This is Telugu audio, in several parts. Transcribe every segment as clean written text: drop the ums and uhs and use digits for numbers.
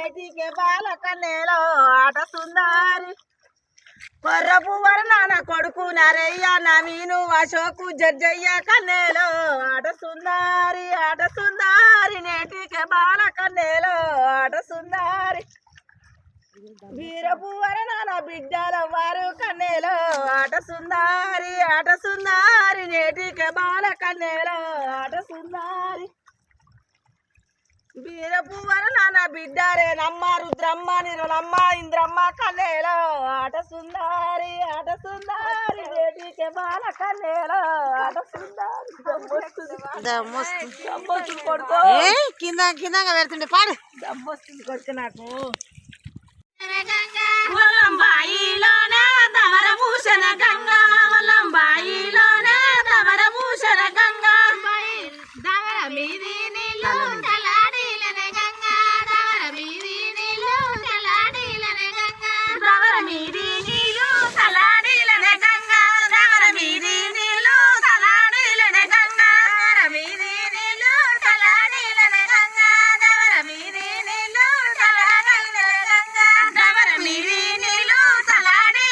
నేటికే బాల కన్నేలో ఆట సుందారి కొర్ర పువ్వర నాన్న కొడుకు నరయ్య నవీను అశోకు జడ్జయ్య కన్నేలో ఆట సుందారి నేటికే బాల కన్నేలో ఆట సుందారి వీర పువ్వర నాన్న బిడ్డల వారు కన్నేలో ఆట సుందారి నేటికే బాల కన్నేలో ఆట సుందారి వీర పువ్వర నాన్న బిడ్డారే నమ్మ రుద్రమ్మ నిరులమ్మ ఇంద్రమ్మ కన్నేలో ఆట సుందారి నేటికే బాల కన్నేలో ఆట సుందారి దమ్మొస్తుంది కొడుకో కింద పెడుతుండే పాడు దమ్మొస్తుంది కొడుకు నాకు వల్లంబాయిలోనే తమర భూషణ గంగా వల్లంబాయిలోనే తమర భూషణ గంగా దవర మీది నీళ్ళు తలాడిలనే గంగా దవర మీది నీళ్ళు తలాడిలనే గంగా దవర మీది నీళ్ళు తలాడిలనే గంగా దవర మీది నీళ్ళు తలాడిలనే గంగా దవర మీది నీళ్ళు తలాడిలనే గంగా దవర మీది నీళ్ళు తలాడిలనే గంగా దవర మీది నీళ్ళు తలాడిలనే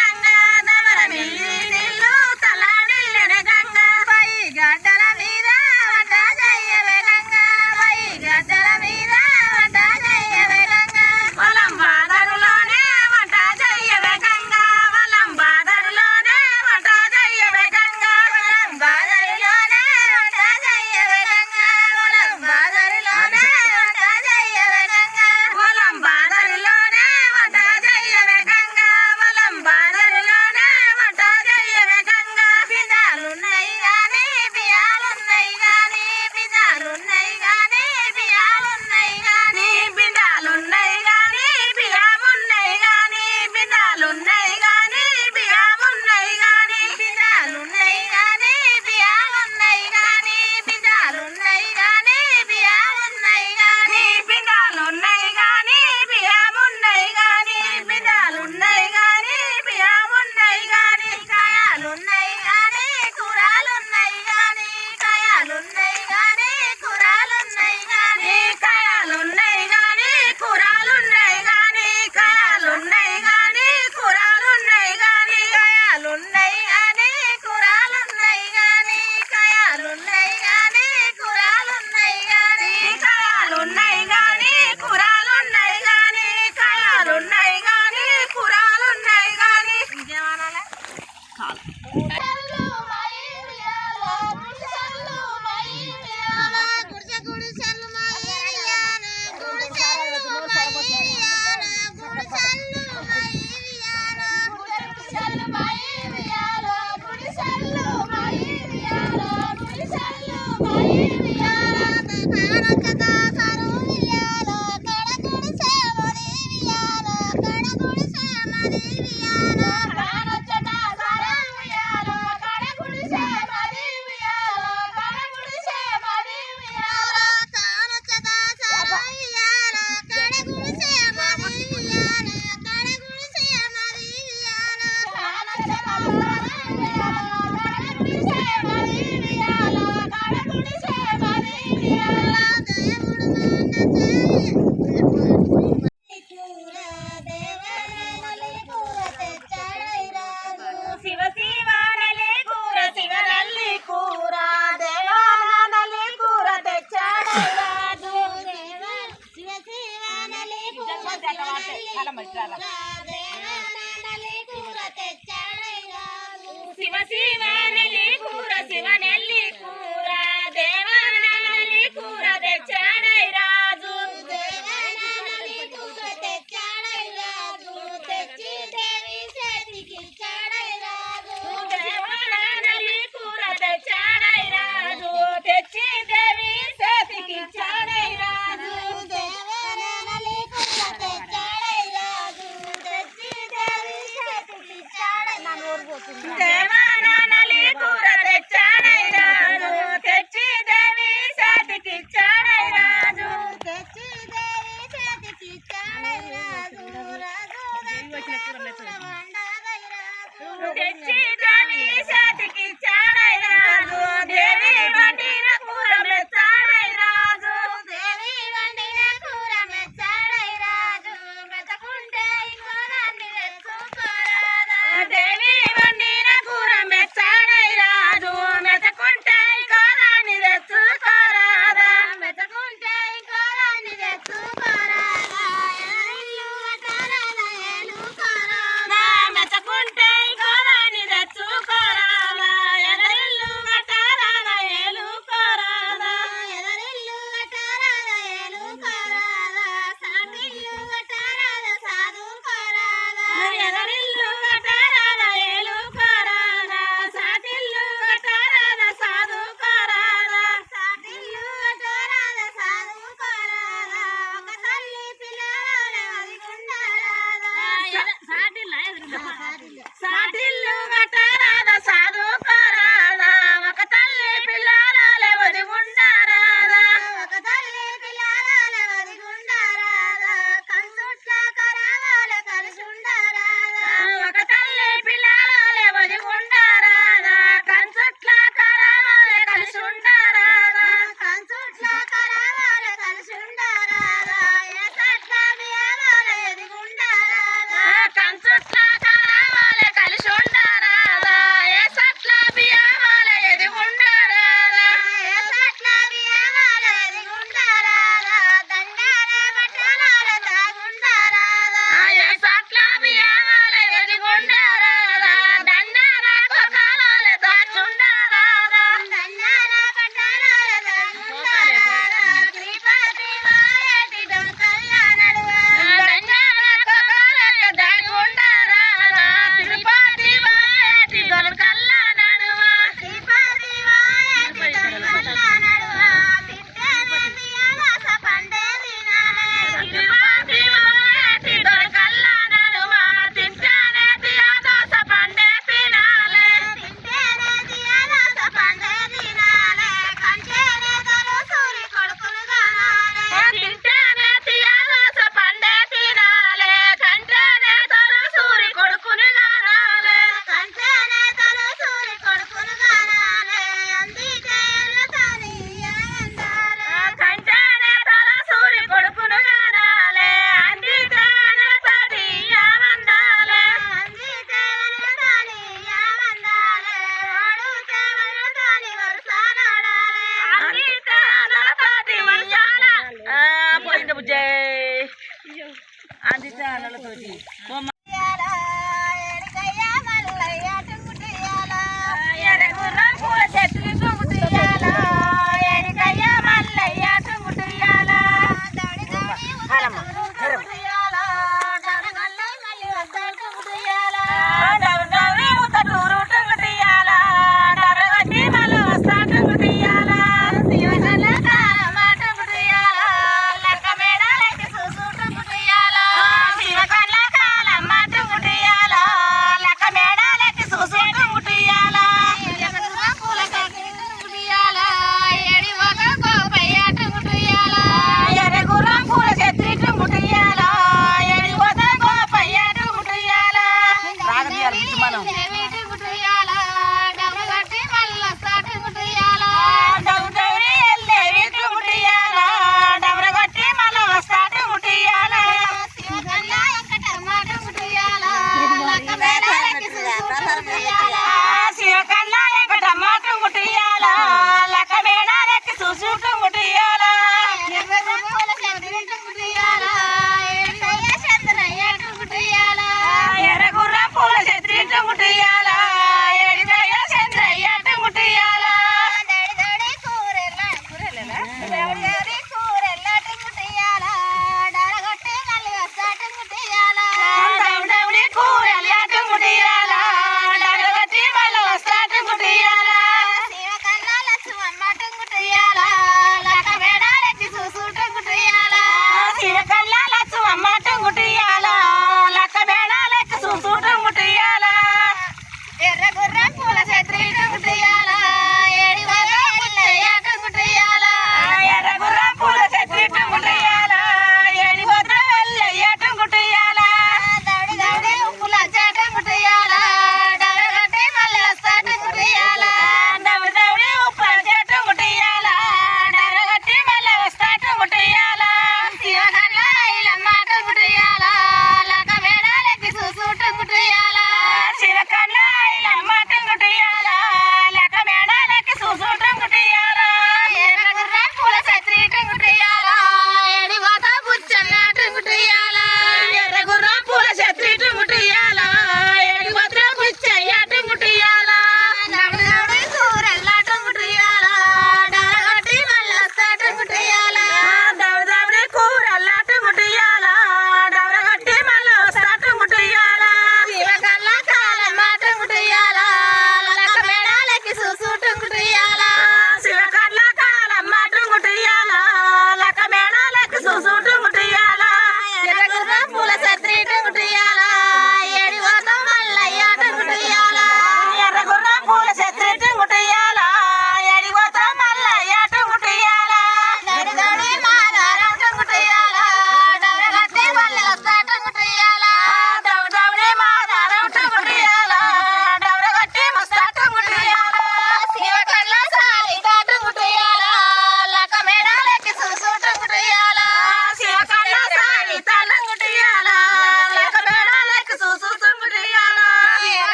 గంగా దవర మీది నీళ్ళు తలాడిలనే గంగా పై గడ్డల మీద వంట జయ్యవే గంగా పై గడ్డల మీద వంట జయ్యవే గంగా పొలం బాదరులోనే వంట జయ్యవే గంగా పొలం బాదరులోనే వంట జయ్యవే గంగా పొలం బాదరులోనే వంట జయ్యవే గంగా పొలం బాదరులోనే వంట జయ్యవే గంగా పొలం బాదరులోనే వంట జయ్యవే గంగా పొలం బాదరులోనే వంట జయ్యవే గంగా బిడ్డలున్నాయి గాని బియ్యాలున్నాయి గాని బిడ్డలున్నాయి గాని బియ్యాలున్నాయి గాని బిడ్డలున్నాయి గాని బియ్యమున్నాయి గాని బిడ్డలున్నాయి గాని బియ్యమున్నాయి గాని బిడ్డలున్నాయి గాని బియ్యమున్నాయి గాని బిడ్డలున్నాయి గాని బియ్యమున్నాయి గాని బిడ్డలున్నాయి గాని బియ్యమున్నాయి గాని బిడ్డలున్నాయి గాని బియ్యమున్నాయి గాని కాయాలున్నాయి గాని కూరలున్నాయి గాని కాయాలున్నాయి గాని కూరలున్నాయి గాని కాయాలున్నాయి గాని కూరలున్నాయి గాని కాయాలున్నాయి గాని కూరలున్నాయి గాని కాయాలున్నాయి గాని కూరలున్నాయి గాని కాయాలున్నాయి గాని కూరలున్నాయి గాని కాయాలున్నాయి గాని కూరలున్నాయి గాని కాయాలున్నాయి గాని కూరలున్నాయి గాని ఇంకేమనాలి శివ శివనలి కూర శివనల్లి కూర దేవానలి కూర తెచ్చాడు రాజు శివ శివనలి కూర దేవానలి కూర తెచ్చాడు రాజు శివ శివనలి కూర శివనల్లి కూర దేవానలి కూర తెచ్చాడు రాజు దేవానలి కూర తెచ్చాడు రాజు తెచ్చి దేవి చేతికి ఇచ్చాడు రాజు దేవానలి కూర తెచ్చాడు రాజు తెచ్చి దేవి చేతికి ఇచ్చాడు రాజు దేవానలి కూర తెచ్చాడు రాజు తెచ్చి దేవి చేతికి ఇచ్చాడు దేవానలి ఉండారాదా కంచుట్ల కరావాలే కలిసి ఉండారాదా ఏ సట్ల బియ్యవాలే ఎదిగుండారాదా కంచుట్ల కరావాలే కలిసి ఉండారాదా ఏ సట్ల బియ్యవాలే ఎదిగుండారాదా ఏ సట్ల బియ్యవాలే ఎదిగుండారాదా దండాలే బట్టలాలే తాగుండారాదా ఏ సట్ల బియ్యవాలే ఎదిగుండారాదా దండాలే కొకాలాలే దాచుండారాదా దండాలే బట్టలాలే దాచుండారాదా శ్రీపతి వాయటి డొంకల్లా నడువా దండాలే కొకాలాలే దాచుండారాదా శ్రీపతి వాయటి డొంకల్లా నడువా శ్రీపతి వాయటి డొంకల్లా నడువా తిట్టేనే తియాలస పండే దినాలే శ్రీపతి వాయటి డొంకల్లా నడువా తిట్టేనే తియాలస పండే తినాలే తిట్టేనే తియాలస పండే దినాలే కంటేనే తలసూరి కొడుకులు గానాలే తిట్టేనే తియాలస పండే తినాలే కంటేనే తలసూరి కొడుకులు గానాలే కంటేనే తలసూరి కొడుకులు గానాలే అందితే ఎల్లతాని ఏమందాలే కంటేనే తలసూరి కొడుకులు గానాలే అందితే ఎల్లతాని ఏమందాలే అందితే ఎల్లతాని ఏమందాలే వాడుతే ఎల్లతాని వరసానాడాలే అందితే ఎల్లతాని ఉయ్యాల పోయింది బుజ్జే అందితే అన్నలతోటి ఎరగుర్రం పూల చెట్లు తుంగుతుయ్యాల ఎడికయ్య మల్లయ్య తుంగుతుయ్యాల డౌడౌరి ఉత్తటూరు టుంగుతుయ్యాల డరగట్టి మళ్ళీ వస్తా టుంగుతుయ్యాల శివనల్ల కాలమ్మ టుంగుతుయ్యాల లక్క మేడాలెక్కి చూసు టుంగుతుయ్యాల శివకల్ల కాలమ్మ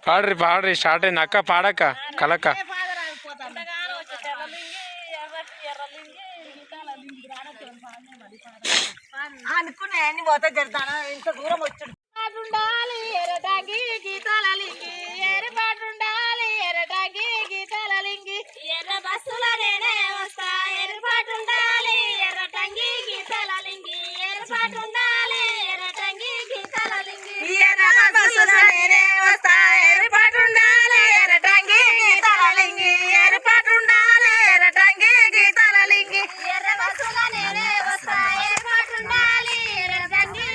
పాడ్రి పాడ్రి స్టార్ట్ అయింది అక్క పాడక్క కలక్క అనుకునే అన్ని పోతే జరుగుతాను ఇంత దూరం వచ్చి పాటుండాలి ఎరటాకి గీతాల లింగి ఎర్ర పాటుండాలి ఎరటాకి గీతాల లింగి ఎర్ర బస్సుల నేనే వస్తా ఎర్ర పాటుండాలి ఎర్రటంగి గీతాల లింగి ఎర్ర పాటుండాలి ఎర్రటంగి గీతాల లింగి నేనే వస్తా ఎర్రపాటుండాలి ఎర్రటంగి గీతాల లింగి ఎర్రపాటుండాలి ఎర్రటంగి గీతాల లింగి ఎర్ర బస్సుల నేనే వస్తా ఎర్ర పాటుండాలి ఎర్రటంగి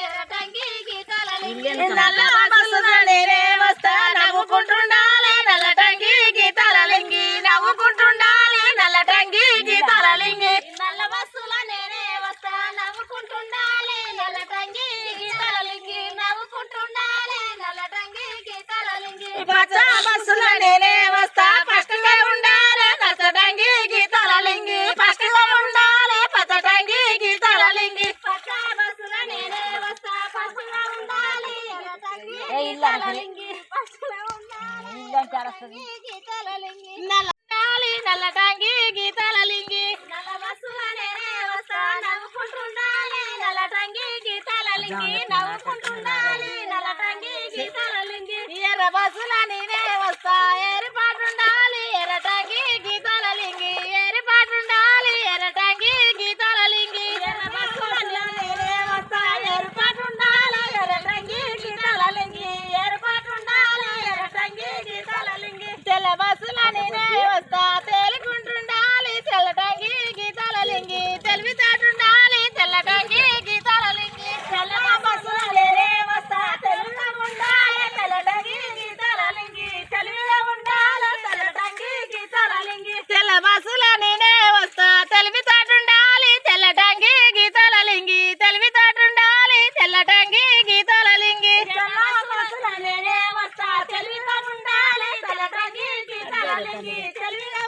ఎర్రటంగి గీతాల లింగి నల్ల బస్సుల నేనే వస్తా నవ్వుకుంటుండాలి నల్లటంగి గీతాల లింగి నవ్వుకుంటుండాలి నల్లటంగి గీతాల లింగి నల్ల బస్సుల నేనే వస్తా నవ్వుకుంటుండాలి నల్లటంగి గీతాల లింగి నవ్వుకుంటుండాలి నల్లటంగి గీతాల లింగి పచ్చ బస్సుల నేనే వస్తా పచ్చగా ఉండాలి పచ్చటంగి గీతాల లింగి పచ్చగా ఉండాలి పచ్చటంగి గీతాల లింగి పచ్చ బస్సుల నేనే వస్తా పసుగా ఉండాలి ఎర్రటంగి గీతాల లింగి పసుగా ఉండాలి ఎర్రటంగి గీతాల లింగి నల్లాలి నల్లటంగి గీతాల లింగి నల్ల బస్సుల నేనే వస్తా నవ్వుకుంటుండాలి నల్లటంగి గీతాల లింగి నవ్వుకుంటుండాలి నల్లటంగి గీతాల లింగి ఎర్ర బస్సుల నేనే వస్తా ఎర్రపాటుండాలి ఎర్రటంగి గీతాల లింగి ఎర్రపాటుండాలి ఎర్రటంగి గీతాల లింగి ఎర్ర బస్సుల నేనే వస్తా ఎర్రపాటుండాలి ఎర్రటంగి గీతాల లింగి ఎర్రపాటుండాలి ఎర్రటంగి గీతాల లింగి తెల్ల బస్సుల నేనే వస్తా తేలికుంటుండాలి తెల్లటంగి గీతాల లింగి తెలివితేటుండాలి తెల్లటంగి గీతాల లింగి తెల్ల బస్సుల నేనే వస్తా తెలుగుగా ఉండాలి తెల్లటంగి గీతాల లింగి తెలుగుగా ఉండాలి తెల్లటంగి గీతాల లింగి తెల్ల బస్సుల నేనే వస్తా తెలివితేటుండాలి తెల్లటంగి గీతాల లింగి తెలివితేటుండాలి తెల్లటంగి గీతాల లింగి తెల్ల బస్సుల నేనే వస్తా తెలుగుగా ఉండాలి తెల్లటంగి గీతాల లింగి తెలుగుగా